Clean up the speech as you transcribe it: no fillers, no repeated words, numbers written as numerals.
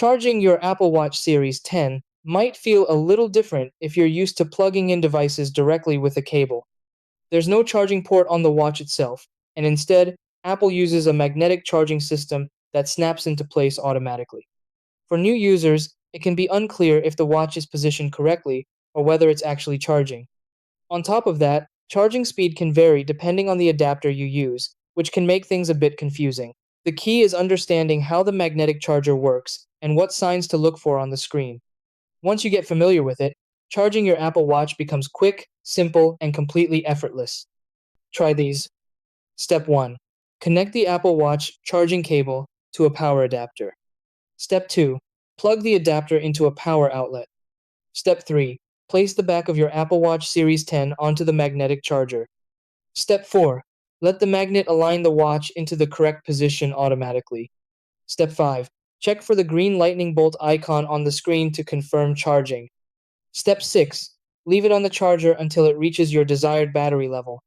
Charging your Apple Watch Series 10 might feel a little different if you're used to plugging in devices directly with a cable. There's no charging port on the watch itself, and instead, Apple uses a magnetic charging system that snaps into place automatically. For new users, it can be unclear if the watch is positioned correctly or whether it's actually charging. On top of that, charging speed can vary depending on the adapter you use, which can make things a bit confusing. The key is understanding how the magnetic charger works and what signs to look for on the screen. Once you get familiar with it, charging your Apple Watch becomes quick, simple, and completely effortless. Try these. Step 1. Connect the Apple Watch charging cable to a power adapter. Step 2. Plug the adapter into a power outlet. Step 3. Place the back of your Apple Watch Series 10 onto the magnetic charger. Step 4. Let the magnet align the watch into the correct position automatically. Step 5. Check for the green lightning bolt icon on the screen to confirm charging. Step 6. Leave it on the charger until it reaches your desired battery level.